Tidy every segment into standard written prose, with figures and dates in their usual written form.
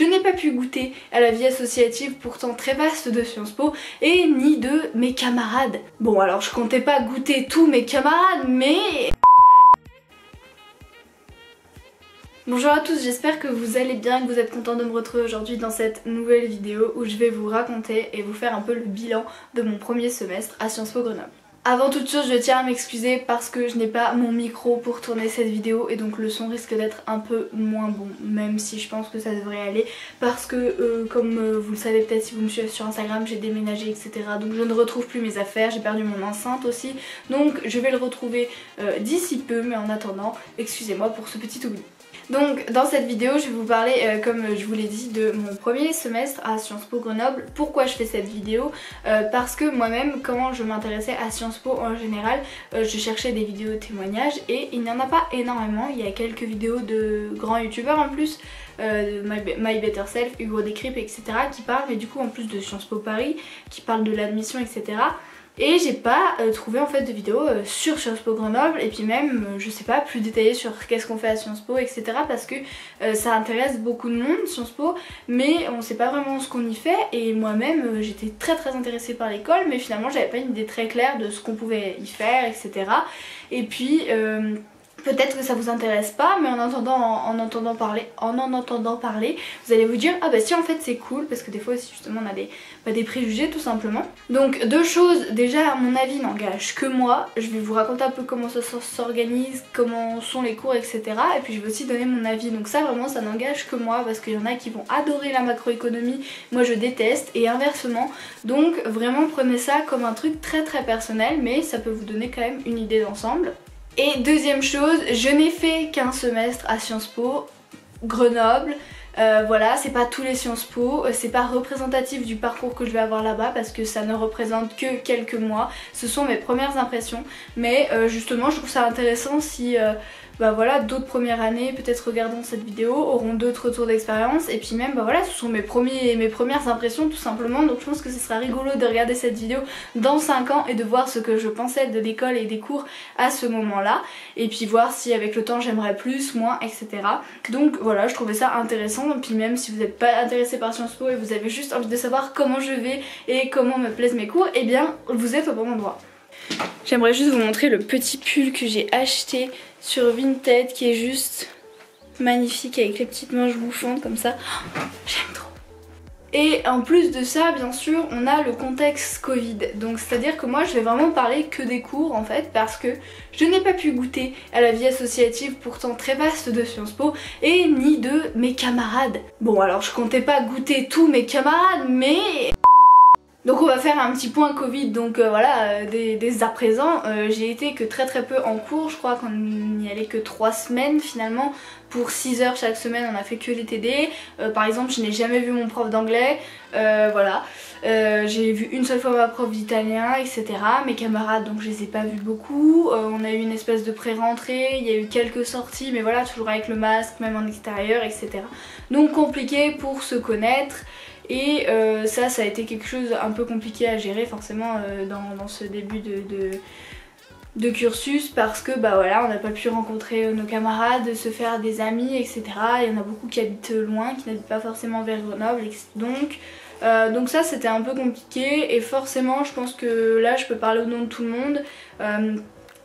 je n'ai pas pu goûter à la vie associative pourtant très vaste de Sciences Po et ni de mes camarades. Bon alors je comptais pas goûter tous mes camarades mais... Bonjour à tous, j'espère que vous allez bien et que vous êtes contents de me retrouver aujourd'hui dans cette nouvelle vidéo où je vais vous raconter et vous faire un peu le bilan de mon premier semestre à Sciences Po Grenoble. Avant toute chose, je tiens à m'excuser parce que je n'ai pas mon micro pour tourner cette vidéo et donc le son risque d'être un peu moins bon, même si je pense que ça devrait aller parce que comme vous le savez peut-être si vous me suivez sur Instagram, j'ai déménagé etc. Donc je ne retrouve plus mes affaires, j'ai perdu mon enceinte aussi, donc je vais le retrouver d'ici peu, mais en attendant, excusez-moi pour ce petit oubli. Donc dans cette vidéo je vais vous parler comme je vous l'ai dit de mon premier semestre à Sciences Po Grenoble. Pourquoi je fais cette vidéo? Parce que moi-même quand je m'intéressais à Sciences Po en général je cherchais des vidéos témoignages et il n'y en a pas énormément. Il y a quelques vidéos de grands youtubeurs en plus, My Better Self, Hugo Décrypte etc. qui parlent, mais du coup en plus de Sciences Po Paris qui parlent de l'admission etc. Et j'ai pas trouvé en fait de vidéos sur Sciences Po Grenoble et puis même je sais pas plus détaillées sur qu'est-ce qu'on fait à Sciences Po etc. parce que ça intéresse beaucoup de monde Sciences Po mais on sait pas vraiment ce qu'on y fait et moi-même j'étais très intéressée par l'école mais finalement j'avais pas une idée très claire de ce qu'on pouvait y faire etc. Et puis peut-être que ça vous intéresse pas mais en en entendant parler vous allez vous dire ah bah si en fait c'est cool parce que des fois aussi justement on a des préjugés tout simplement. Donc deux choses, déjà mon avis n'engage que moi, je vais vous raconter un peu comment ça s'organise, comment sont les cours etc. Et puis je vais aussi donner mon avis, donc ça vraiment ça n'engage que moi parce qu'il y en a qui vont adorer la macroéconomie, moi je déteste et inversement. Donc vraiment prenez ça comme un truc très personnel mais ça peut vous donner quand même une idée d'ensemble. Et deuxième chose, je n'ai fait qu'un semestre à Sciences Po Grenoble. Voilà, c'est pas tous les Sciences Po, c'est pas représentatif du parcours que je vais avoir là-bas parce que ça ne représente que quelques mois. Ce sont mes premières impressions, mais justement je trouve ça intéressant si bah voilà, d'autres premières années peut-être regardant cette vidéo auront d'autres retours d'expérience et puis même bah voilà, ce sont mes premières impressions tout simplement, donc je pense que ce sera rigolo de regarder cette vidéo dans 5 ans et de voir ce que je pensais de l'école et des cours à ce moment là et puis voir si avec le temps j'aimerais plus, moins etc. Donc voilà, je trouvais ça intéressant et puis même si vous n'êtes pas intéressé par Sciences Po et vous avez juste envie de savoir comment je vais et comment me plaisent mes cours, et bien vous êtes au bon endroit. J'aimerais juste vous montrer le petit pull que j'ai acheté sur Vinted qui est juste magnifique avec les petites manches bouffantes comme ça. Oh, j'aime trop. Et en plus de ça bien sûr on a le contexte Covid, donc c'est à dire que moi je vais vraiment parler que des cours en fait parce que je n'ai pas pu goûter à la vie associative pourtant très vaste de Sciences Po et ni de mes camarades. Bon alors je comptais pas goûter tous mes camarades mais... Donc on va faire un petit point Covid, donc voilà, dès à présent, j'ai été que très peu en cours, je crois qu'on n'y allait que 3 semaines finalement, pour 6 heures chaque semaine on a fait que les TD, par exemple je n'ai jamais vu mon prof d'anglais, voilà, j'ai vu une seule fois ma prof d'italien etc, mes camarades donc je les ai pas vus beaucoup, on a eu une espèce de pré-rentrée, il y a eu quelques sorties mais voilà toujours avec le masque, même en extérieur etc, donc compliqué pour se connaître. Et ça a été quelque chose un peu compliqué à gérer forcément dans ce début de cursus parce que bah voilà on n'a pas pu rencontrer nos camarades, se faire des amis etc. Il y en a beaucoup qui habitent loin, qui n'habitent pas forcément vers Grenoble donc ça c'était un peu compliqué et forcément je pense que là je peux parler au nom de tout le monde.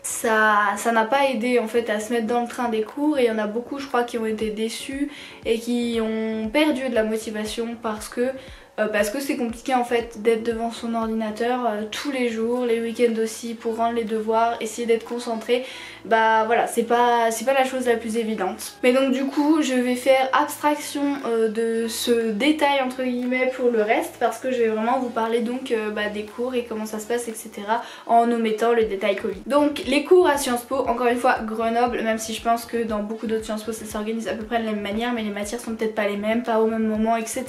Ça n'a pas aidé en fait à se mettre dans le train des cours et il y en a beaucoup je crois qui ont été déçus et qui ont perdu de la motivation parce que c'est compliqué en fait d'être devant son ordinateur tous les jours, les week-ends aussi pour rendre les devoirs, essayer d'être concentré, bah voilà c'est pas la chose la plus évidente. Mais donc du coup je vais faire abstraction de ce détail entre guillemets pour le reste parce que je vais vraiment vous parler donc des cours et comment ça se passe etc en omettant le détail Covid. Donc les cours à Sciences Po, encore une fois Grenoble, même si je pense que dans beaucoup d'autres Sciences Po ça s'organise à peu près de la même manière mais les matières sont peut-être pas les mêmes, pas au même moment etc.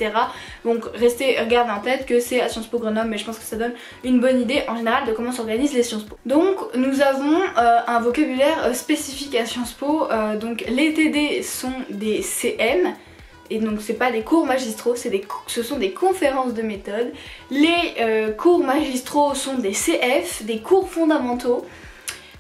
Donc regardez en tête que c'est à Sciences Po Grenoble mais je pense que ça donne une bonne idée en général de comment s'organisent les Sciences Po. Donc nous avons un vocabulaire spécifique à Sciences Po, donc les TD sont des CM et donc c'est pas des cours magistraux, ce sont des conférences de méthode. Les cours magistraux sont des CF, des cours fondamentaux.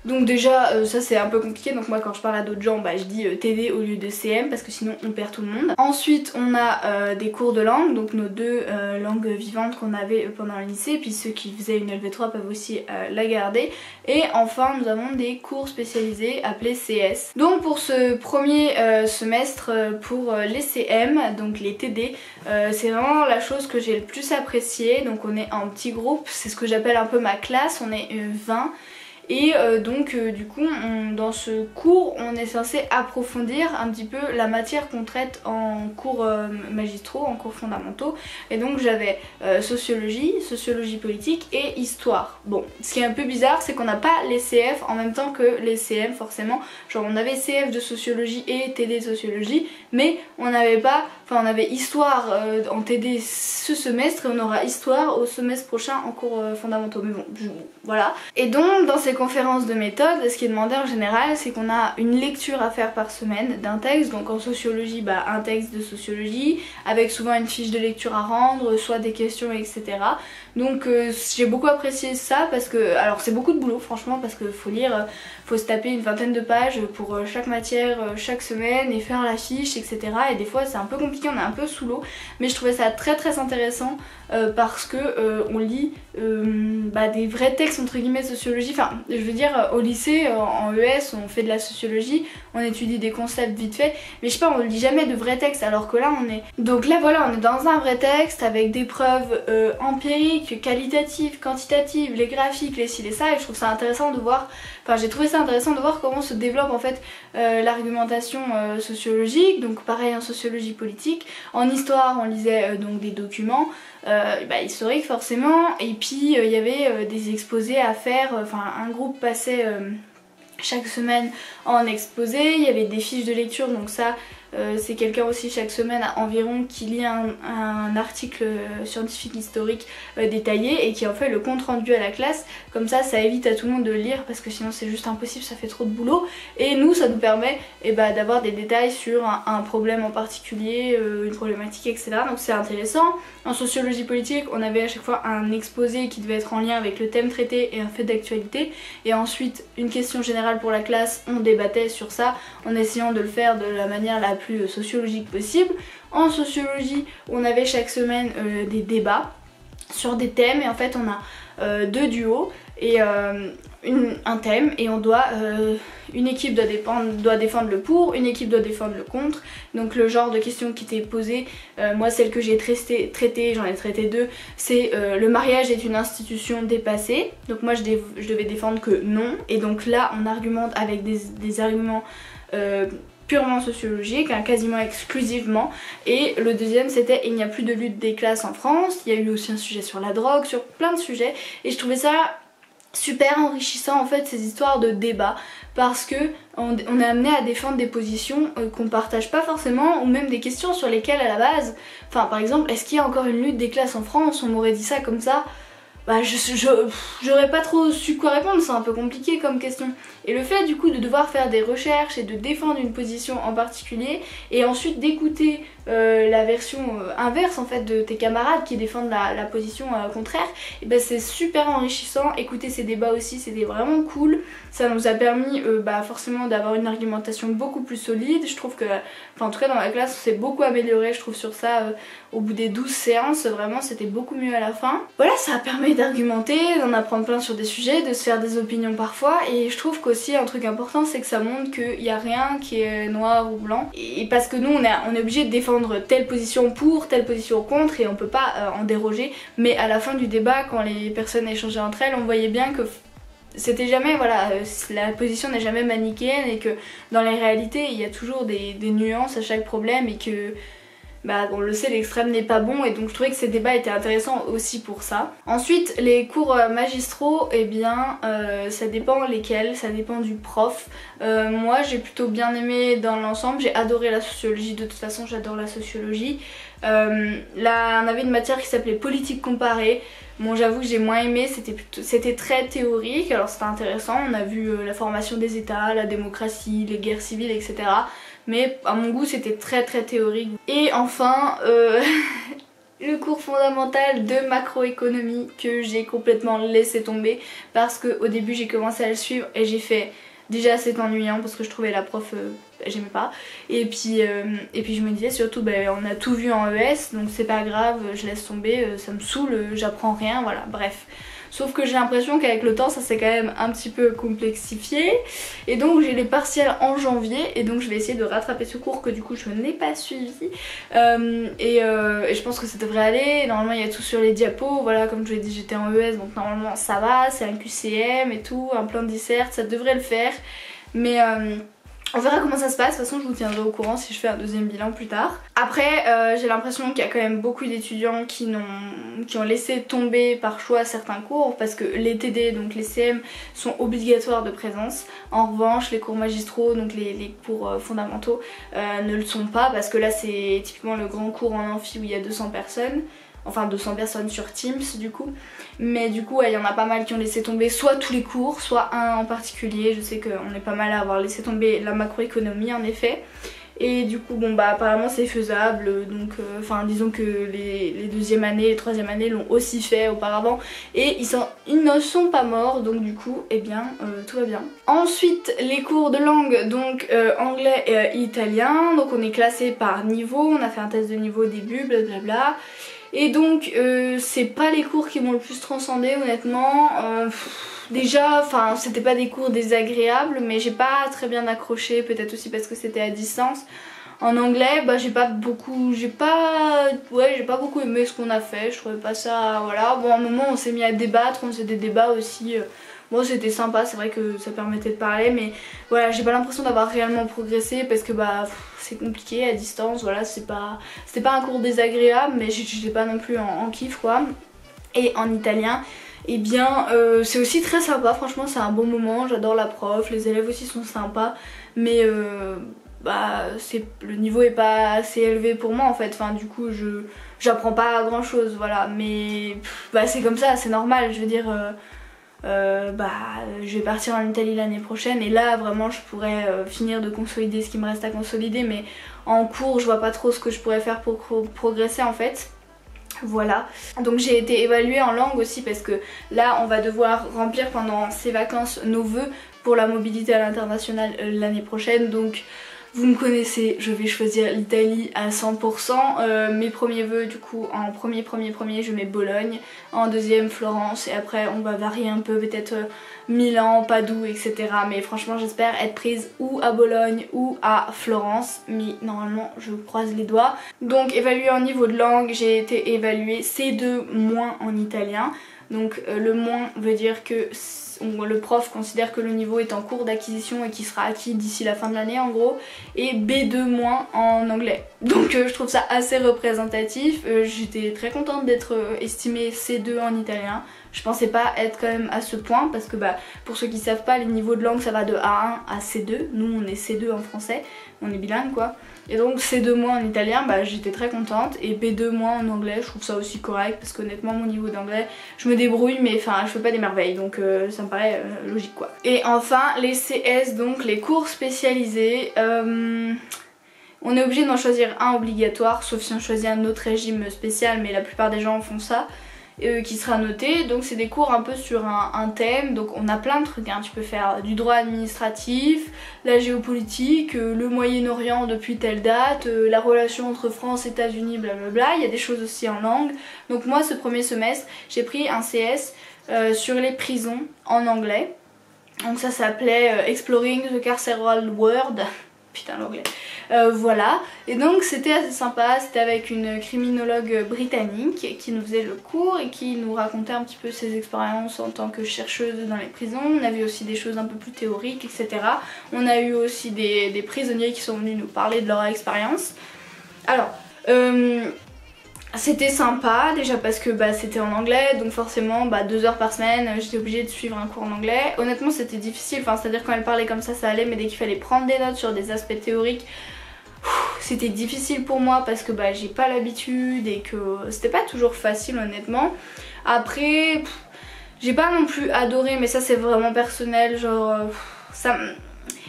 Donc déjà ça c'est un peu compliqué, donc moi quand je parle à d'autres gens je dis TD au lieu de CM parce que sinon on perd tout le monde. Ensuite on a des cours de langue, donc nos deux langues vivantes qu'on avait pendant le lycée, puis ceux qui faisaient une LV3 peuvent aussi la garder. Et enfin nous avons des cours spécialisés appelés CS. Donc pour ce premier semestre pour les CM, donc les TD, c'est vraiment la chose que j'ai le plus appréciée. Donc on est en petit groupe, c'est ce que j'appelle un peu ma classe, on est 20. Et donc du coup dans ce cours on est censé approfondir un petit peu la matière qu'on traite en cours magistraux, en cours fondamentaux. Et donc j'avais sociologie, sociologie politique et histoire. Bon, ce qui est un peu bizarre c'est qu'on n'a pas les CF en même temps que les CM forcément. Genre on avait CF de sociologie et TD de sociologie, mais on n'avait pas, enfin on avait histoire en TD ce semestre et on aura histoire au semestre prochain en cours fondamentaux. Mais bon, voilà. Et donc dans ces conférences de méthode, ce qui est demandé en général, c'est qu'on a une lecture à faire par semaine d'un texte. Donc en sociologie, un texte de sociologie, avec souvent une fiche de lecture à rendre, soit des questions, etc. Donc j'ai beaucoup apprécié ça parce que, alors c'est beaucoup de boulot franchement, parce qu'il faut lire, faut se taper une vingtaine de pages pour chaque matière, chaque semaine, et faire la fiche, etc. Et des fois c'est un peu compliqué, on est un peu sous l'eau, mais je trouvais ça très intéressant parce que on lit des vrais textes entre guillemets de sociologie. Enfin je veux dire au lycée, en ES on fait de la sociologie, on étudie des concepts vite fait, mais je sais pas, on lit jamais de vrais textes, alors que là on est... Donc là voilà, on est dans un vrai texte avec des preuves empiriques, qualitatives, quantitatives, les graphiques, les ci, les ça, et je trouve ça intéressant de voir, enfin j'ai trouvé ça intéressant de voir comment se développe en fait l'argumentation sociologique. Donc pareil en sociologie politique, en histoire on lisait donc des documents historiques forcément, et puis il y avait des exposés à faire, enfin un groupe passait chaque semaine en exposé, il y avait des fiches de lecture, donc ça c'est quelqu'un aussi chaque semaine environ qui lit un article scientifique historique détaillé et qui en fait le compte rendu à la classe. Comme ça évite à tout le monde de le lire parce que sinon c'est juste impossible, ça fait trop de boulot. Et nous ça nous permet d'avoir des détails sur un problème en particulier, une problématique, etc. Donc c'est intéressant. En sociologie politique on avait à chaque fois un exposé qui devait être en lien avec le thème traité et un fait d'actualité, et ensuite une question générale pour la classe, on débattait sur ça en essayant de le faire de la manière la plus sociologique possible. En sociologie on avait chaque semaine des débats sur des thèmes, et en fait on a deux duos et un thème, et on doit une équipe doit défendre le pour, une équipe doit défendre le contre. Donc le genre de questions qui étaient posées, moi celle que j'ai traitée, j'en ai traité deux, c'est le mariage est une institution dépassée. Donc moi je devais défendre que non, et donc là on argumente avec des arguments purement sociologique, quasiment exclusivement. Et le deuxième c'était il n'y a plus de lutte des classes en France. Il y a eu aussi un sujet sur la drogue, sur plein de sujets, et je trouvais ça super enrichissant en fait, ces histoires de débat, parce que on est amené à défendre des positions qu'on partage pas forcément, ou même des questions sur lesquelles à la base, enfin par exemple, est-ce qu'il y a encore une lutte des classes en France? On m'aurait dit ça comme ça, j'aurais pas trop su quoi répondre, c'est un peu compliqué comme question. Et le fait du coup de devoir faire des recherches et de défendre une position en particulier, et ensuite d'écouter la version inverse en fait de tes camarades qui défendent la position contraire, et c'est super enrichissant. Écouter ces débats aussi, c'était vraiment cool. Ça nous a permis forcément d'avoir une argumentation beaucoup plus solide. Je trouve que, enfin en tout cas dans la classe on s'est beaucoup amélioré, je trouve, sur ça au bout des 12 séances, vraiment c'était beaucoup mieux à la fin. Voilà, ça permet d'argumenter, d'en apprendre plein sur des sujets, de se faire des opinions parfois, et je trouve qu'aussi un truc important c'est que ça montre qu'il n'y a rien qui est noir ou blanc, et parce que nous on est obligé de défendre telle position pour, telle position contre, et on peut pas en déroger. Mais à la fin du débat, quand les personnes échangeaient entre elles, on voyait bien que c'était jamais, voilà, la position n'est jamais manichéenne, et que dans les réalités il y a toujours des nuances à chaque problème, et que on le sait, l'extrême n'est pas bon, et donc je trouvais que ces débats étaient intéressants aussi pour ça. Ensuite les cours magistraux, ça dépend lesquels, ça dépend du prof. Moi j'ai plutôt bien aimé dans l'ensemble, j'ai adoré la sociologie, de toute façon j'adore la sociologie. Là on avait une matière qui s'appelait politique comparée. Bon, j'avoue que j'ai moins aimé, c'était très théorique, alors c'était intéressant, on a vu la formation des états, la démocratie, les guerres civiles, etc. Mais à mon goût c'était très théorique. Et enfin le cours fondamental de macroéconomie que j'ai complètement laissé tomber parce qu'au début j'ai commencé à le suivre et j'ai fait déjà c'est ennuyant parce que je trouvais la prof j'aimais pas et puis je me disais surtout on a tout vu en ES donc c'est pas grave, je laisse tomber, ça me saoule, j'apprends rien, voilà, bref. Sauf que j'ai l'impression qu'avec le temps ça s'est quand même un petit peu complexifié et donc j'ai les partiels en janvier et donc je vais essayer de rattraper ce cours que du coup je n'ai pas suivi et je pense que ça devrait aller. Normalement il y a tout sur les diapos, voilà, comme je vous l'ai dit j'étais en ES donc normalement ça va, c'est un QCM et tout, un plan de dissert, ça devrait le faire mais on verra comment ça se passe, de toute façon je vous tiendrai au courant si je fais un deuxième bilan plus tard. Après j'ai l'impression qu'il y a quand même beaucoup d'étudiants qui ont laissé tomber par choix certains cours parce que les TD, donc les CM, sont obligatoires de présence. En revanche les cours magistraux, donc les cours fondamentaux ne le sont pas parce que là c'est typiquement le grand cours en amphi où il y a 200 personnes. Enfin 200 personnes sur Teams du coup. Mais du coup il y en a pas mal qui ont laissé tomber soit tous les cours, soit un en particulier. Je sais qu'on est pas mal à avoir laissé tomber la macroéconomie en effet. Et du coup bon bah apparemment c'est faisable donc enfin disons que les deuxième années, les troisième années l'ont aussi fait auparavant et ils ne sont pas morts donc du coup eh bien tout va bien. Ensuite les cours de langue donc anglais et italien, donc on est classé par niveau, on a fait un test de niveau au début blablabla. Et donc c'est pas les cours qui m'ont le plus transcendé honnêtement. Déjà, enfin c'était pas des cours désagréables mais j'ai pas très bien accroché, peut-être aussi parce que c'était à distance. En anglais, bah j'ai pas beaucoup aimé ce qu'on a fait, je trouvais pas ça, voilà. Bon à un moment on s'est mis à débattre, on faisait des débats aussi. Bon c'était sympa, c'est vrai que ça permettait de parler mais voilà j'ai pas l'impression d'avoir réellement progressé parce que bah c'est compliqué à distance, voilà c'était pas un cours désagréable mais j'étais pas non plus en kiff quoi. Et en italien eh bien c'est aussi très sympa, franchement c'est un bon moment, j'adore la prof, les élèves aussi sont sympas mais bah le niveau est pas assez élevé pour moi en fait, enfin du coup j'apprends pas grand chose voilà mais bah c'est comme ça, c'est normal, je veux dire je vais partir en Italie l'année prochaine et là vraiment je pourrais finir de consolider ce qui me reste à consolider mais en cours je vois pas trop ce que je pourrais faire pour progresser en fait. Voilà, donc j'ai été évaluée en langue aussi parce que là on va devoir remplir pendant ces vacances nos vœux pour la mobilité à l'international l'année prochaine donc vous me connaissez, je vais choisir l'Italie à 100%. Mes premiers vœux du coup en premier je mets Bologne, en deuxième Florence et après on va varier un peu peut-être Milan, Padoue etc. Mais franchement j'espère être prise ou à Bologne ou à Florence mais normalement je croise les doigts. Donc évaluée en niveau de langue, j'ai été évaluée C2- en italien. Donc le moins veut dire que le prof considère que le niveau est en cours d'acquisition et qu'il sera acquis d'ici la fin de l'année en gros, et B2- en anglais. Donc je trouve ça assez représentatif, j'étais très contente d'être estimée C2 en italien. Je pensais pas être quand même à ce point parce que bah pour ceux qui savent pas les niveaux de langue ça va de A1 à C2, nous on est C2 en français, on est bilingue quoi. Et donc C2- en italien, bah j'étais très contente et B2- en anglais, je trouve ça aussi correct parce qu'honnêtement mon niveau d'anglais, je me débrouille mais enfin je fais pas des merveilles donc ça me paraît logique quoi. Et enfin les CS, donc les cours spécialisés, on est obligé d'en choisir un obligatoire sauf si on choisit un autre régime spécial mais la plupart des gens font ça. Qui sera noté, donc c'est des cours un peu sur un thème, donc on a plein de trucs, hein. Tu peux faire du droit administratif, la géopolitique, le Moyen-Orient depuis telle date, la relation entre France et États-Unis, blablabla, il y a des choses aussi en langue. Donc moi ce premier semestre j'ai pris un CS sur les prisons en anglais, donc ça s'appelait Exploring the Carceral World. Putain l'anglais. Voilà, et donc c'était assez sympa, c'était avec une criminologue britannique qui nous faisait le cours et qui nous racontait un petit peu ses expériences en tant que chercheuse dans les prisons. On avait aussi des choses un peu plus théoriques etc. On a eu aussi des prisonniers qui sont venus nous parler de leur expérience. Alors c'était sympa déjà parce que bah, c'était en anglais donc forcément 2 heures par semaine j'étais obligée de suivre un cours en anglais. Honnêtement c'était difficile, enfin c'est à dire quand elle parlait comme ça allait mais dès qu'il fallait prendre des notes sur des aspects théoriques c'était difficile pour moi parce que bah, j'ai pas l'habitude et que c'était pas toujours facile honnêtement. Après j'ai pas non plus adoré mais ça c'est vraiment personnel, genre ça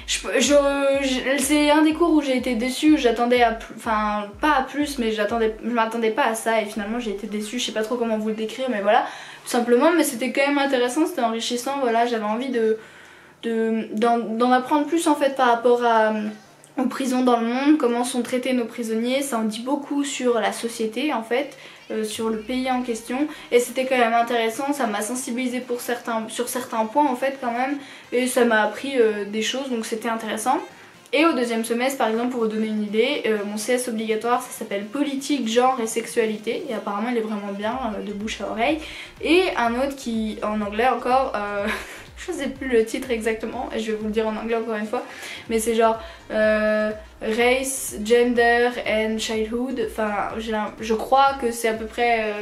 c'est un des cours où j'ai été déçue, où j'attendais à plus, enfin pas à plus, mais je m'attendais pas à ça et finalement j'ai été déçue, je sais pas trop comment vous le décrire, mais voilà, tout simplement. Mais c'était quand même intéressant, c'était enrichissant, voilà, j'avais envie d'en apprendre plus en fait par rapport aux prisons dans le monde, comment sont traités nos prisonniers. Ça en dit beaucoup sur la société en fait, sur le pays en question, et c'était quand même intéressant, ça m'a sensibilisé sur certains points en fait quand même, et ça m'a appris des choses, donc c'était intéressant. Et au deuxième semestre par exemple, pour vous donner une idée, mon CS obligatoire ça s'appelle politique, genre et sexualité, et apparemment il est vraiment bien, de bouche à oreille. Et un autre qui en anglais encore, je sais plus le titre exactement et je vais vous le dire en anglais encore une fois, mais c'est genre Race, Gender and Childhood, enfin je crois que c'est à peu près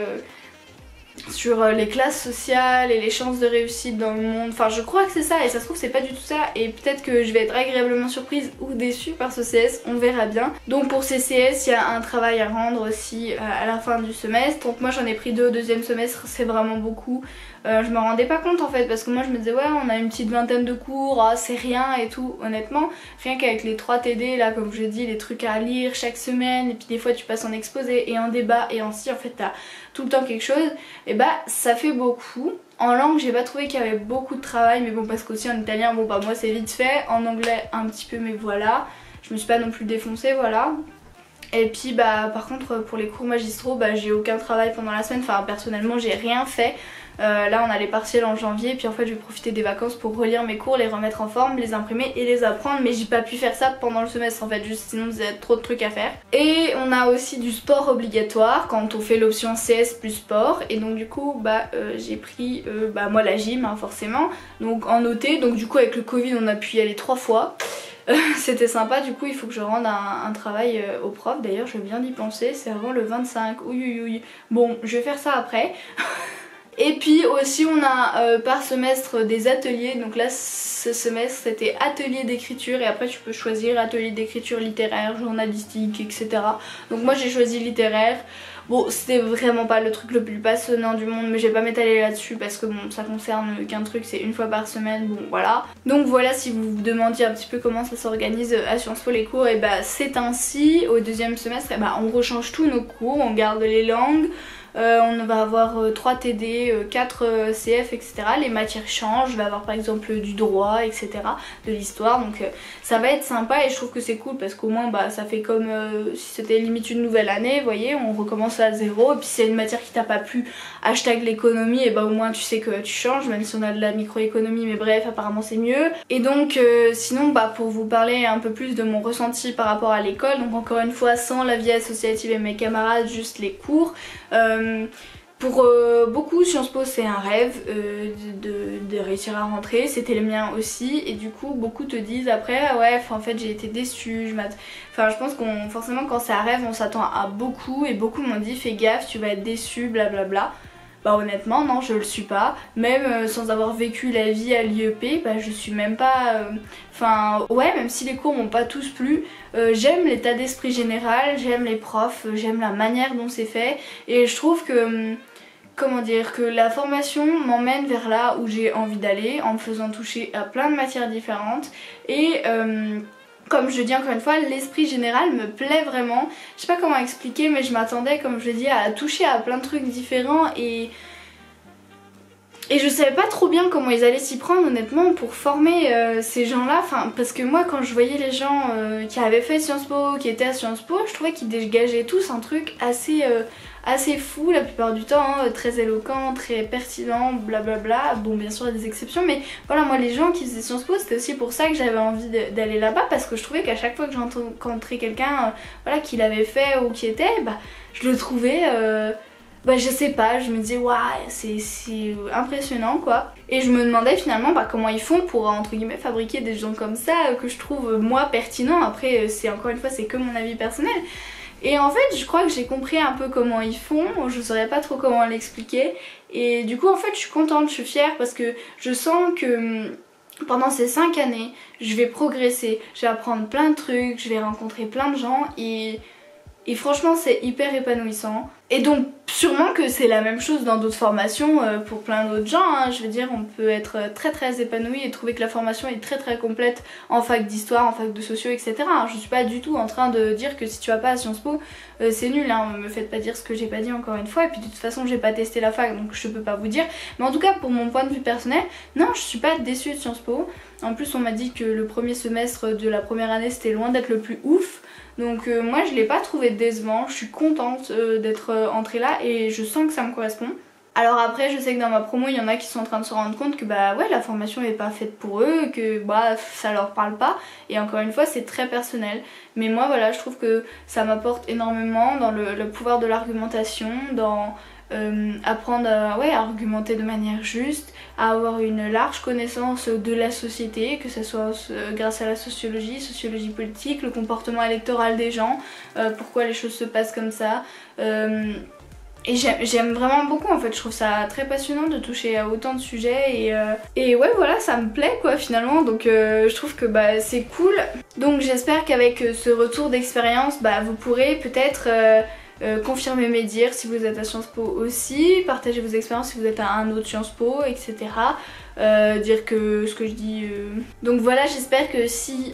sur les classes sociales et les chances de réussite dans le monde, enfin je crois que c'est ça, et ça se trouve c'est pas du tout ça, et peut-être que je vais être agréablement surprise ou déçue par ce CS, on verra bien. Donc pour ces CS il y a un travail à rendre aussi à la fin du semestre, donc moi j'en ai pris 2 au deuxième semestre, c'est vraiment beaucoup. Je me rendais pas compte en fait, parce que moi je me disais ouais on a une petite vingtaine de cours, ah, c'est rien et tout. Honnêtement, rien qu'avec les 3 TD là, comme je dis, les trucs à lire chaque semaine, et puis des fois tu passes en exposé et en débat et en si, en fait t'as tout le temps quelque chose, et bah ça fait beaucoup. En langue j'ai pas trouvé qu'il y avait beaucoup de travail, mais bon parce qu'aussi en italien, bon bah moi c'est vite fait, en anglais un petit peu, mais voilà, je me suis pas non plus défoncée, voilà. Et puis bah par contre pour les cours magistraux, bah j'ai aucun travail pendant la semaine, enfin personnellement j'ai rien fait. Là on a les partiels en janvier, puis en fait je vais profiter des vacances pour relire mes cours, les remettre en forme, les imprimer et les apprendre, mais j'ai pas pu faire ça pendant le semestre en fait, juste sinon vous avez trop de trucs à faire. Et on a aussi du sport obligatoire quand on fait l'option CS plus sport, et donc du coup bah j'ai pris moi la gym hein, forcément, donc en OT, donc du coup avec le Covid on a pu y aller 3 fois. C'était sympa, du coup il faut que je rende un travail au prof, d'ailleurs je viens d'y penser, c'est avant le 25, ouï. Bon je vais faire ça après. Et puis aussi on a par semestre des ateliers, donc là ce semestre c'était atelier d'écriture, et après tu peux choisir atelier d'écriture littéraire, journalistique, etc. Donc moi j'ai choisi littéraire. Bon c'était vraiment pas le truc le plus passionnant du monde, mais je vais pas m'étaler là-dessus parce que bon ça concerne qu'un truc, c'est une fois par semaine, bon voilà. Donc voilà, si vous vous demandiez un petit peu comment ça s'organise à Sciences Po les cours, et bah c'est ainsi. Au deuxième semestre et bah on rechange tous nos cours, on garde les langues. On va avoir 3 TD, 4 CF, etc. Les matières changent, je vais avoir par exemple du droit, etc. de l'histoire, donc ça va être sympa, et je trouve que c'est cool parce qu'au moins bah, ça fait comme si c'était limite une nouvelle année, vous voyez, on recommence à zéro, et puis s'il y a une matière qui t'a pas plu, hashtag l'économie, et bah au moins tu sais que tu changes, même si on a de la microéconomie, mais bref apparemment c'est mieux. Et donc sinon bah pour vous parler un peu plus de mon ressenti par rapport à l'école, donc encore une fois sans la vie associative et mes camarades, juste les cours. Pour beaucoup Sciences Po c'est un rêve de réussir à rentrer, c'était le mien aussi, et du coup beaucoup te disent après ah ouais en fait j'ai été déçue, enfin je pense qu'on forcément quand c'est un rêve on s'attend à beaucoup, et beaucoup m'ont dit fais gaffe tu vas être déçue blablabla. Bah honnêtement non je le suis pas, même sans avoir vécu la vie à l'IEP, bah je suis même pas, enfin ouais même si les cours m'ont pas tous plu, j'aime l'état d'esprit général, j'aime les profs, j'aime la manière dont c'est fait, et je trouve que comment dire, que la formation m'emmène vers là où j'ai envie d'aller en me faisant toucher à plein de matières différentes, et comme je le dis encore une fois, l'esprit général me plaît vraiment. Je sais pas comment expliquer, mais je m'attendais, comme je le dis, à toucher à plein de trucs différents, et je savais pas trop bien comment ils allaient s'y prendre honnêtement pour former ces gens-là, enfin parce que moi quand je voyais les gens qui avaient fait Sciences Po, qui étaient à Sciences Po, je trouvais qu'ils dégageaient tous un truc assez fou la plupart du temps, hein, très éloquent, très pertinent, blablabla. Bon bien sûr il y a des exceptions, mais voilà, moi les gens qui faisaient Sciences Po c'était aussi pour ça que j'avais envie d'aller là-bas, parce que je trouvais qu'à chaque fois que j'rencontrais quelqu'un voilà, qui l'avait fait ou qui était, bah je le trouvais bah je sais pas, je me disais ouais c'est impressionnant quoi, et je me demandais finalement bah, comment ils font pour entre guillemets fabriquer des gens comme ça que je trouve moi pertinents. Après c'est encore une fois c'est que mon avis personnel, et en fait je crois que j'ai compris un peu comment ils font, je saurais pas trop comment l'expliquer, et du coup en fait je suis contente, je suis fière parce que je sens que pendant ces 5 années je vais progresser, je vais apprendre plein de trucs, je vais rencontrer plein de gens, et franchement c'est hyper épanouissant. Et donc sûrement que c'est la même chose dans d'autres formations pour plein d'autres gens, hein. Je veux dire, on peut être très épanoui et trouver que la formation est très complète en fac d'histoire, en fac de socio, etc. Je suis pas du tout en train de dire que si tu vas pas à Sciences Po, c'est nul, hein. Me faites pas dire ce que j'ai pas dit encore une fois, et puis de toute façon j'ai pas testé la fac donc je peux pas vous dire. Mais en tout cas pour mon point de vue personnel, non, je suis pas déçue de Sciences Po. En plus on m'a dit que le premier semestre de la première année c'était loin d'être le plus ouf. Donc moi je l'ai pas trouvé décevant, je suis contente d'être entrée là et je sens que ça me correspond. Alors après je sais que dans ma promo il y en a qui sont en train de se rendre compte que bah ouais la formation est pas faite pour eux, que bah ça leur parle pas, et encore une fois c'est très personnel. Mais moi voilà, je trouve que ça m'apporte énormément dans le pouvoir de l'argumentation, dans apprendre à argumenter de manière juste, à avoir une large connaissance de la société, que ce soit grâce à la sociologie politique, le comportement électoral des gens, pourquoi les choses se passent comme ça. Et j'aime vraiment beaucoup en fait, je trouve ça très passionnant de toucher à autant de sujets et ouais voilà, ça me plaît quoi finalement, donc je trouve que bah c'est cool. Donc j'espère qu'avec ce retour d'expérience bah vous pourrez peut-être confirmer mes dires si vous êtes à Sciences Po aussi, partager vos expériences si vous êtes à un autre Sciences Po, etc. Dire que ce que je dis. Donc voilà, j'espère que si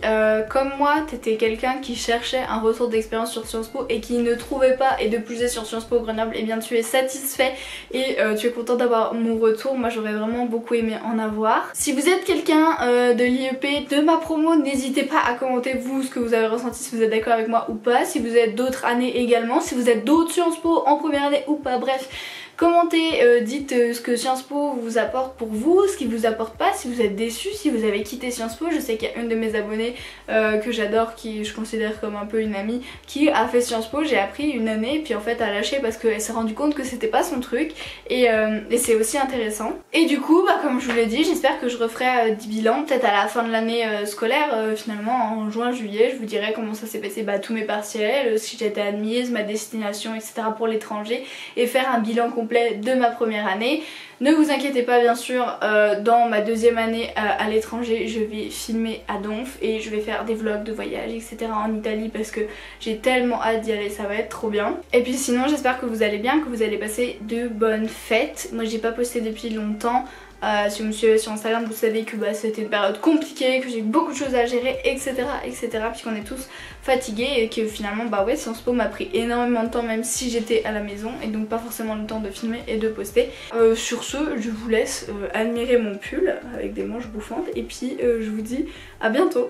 comme moi t'étais quelqu'un qui cherchait un retour d'expérience sur Sciences Po et qui ne trouvait pas, et de plus est sur Sciences Po Grenoble, et bien tu es satisfait et tu es content d'avoir mon retour. Moi j'aurais vraiment beaucoup aimé en avoir. Si vous êtes quelqu'un de l'IEP, de ma promo, n'hésitez pas à commenter vous ce que vous avez ressenti, si vous êtes d'accord avec moi ou pas, si vous êtes d'autres années également, si vous êtes d'autres Sciences Po en première année ou pas, bref. Commentez, dites ce que Sciences Po vous apporte pour vous, ce qui vous apporte pas, si vous êtes déçus, si vous avez quitté Sciences Po. Je sais qu'il y a une de mes abonnées que j'adore, qui je considère comme un peu une amie, qui a fait Sciences Po. J'ai appris une année puis en fait a lâché parce qu'elle s'est rendue compte que c'était pas son truc, et c'est aussi intéressant. Et du coup bah comme je vous l'ai dit, j'espère que je referai 10 bilans peut-être à la fin de l'année scolaire, finalement en juin juillet. Je vous dirai comment ça s'est passé, bah tous mes partiels, si j'étais admise, ma destination, etc. pour l'étranger, et faire un bilan complet de ma première année. Ne vous inquiétez pas, bien sûr, dans ma deuxième année à l'étranger je vais filmer à Donf et je vais faire des vlogs de voyage, etc. en Italie, parce que j'ai tellement hâte d'y aller, ça va être trop bien. Et puis sinon j'espère que vous allez bien, que vous allez passer de bonnes fêtes. Moi j'ai pas posté depuis longtemps. Si vous me suivez sur Instagram, vous savez que bah, c'était une période compliquée, que j'ai eu beaucoup de choses à gérer, etc. puisqu'on est tous fatigués et que finalement bah ouais, Sciences Po m'a pris énormément de temps même si j'étais à la maison, et donc pas forcément le temps de filmer et de poster. Sur ce, je vous laisse admirer mon pull avec des manches bouffantes et puis je vous dis à bientôt.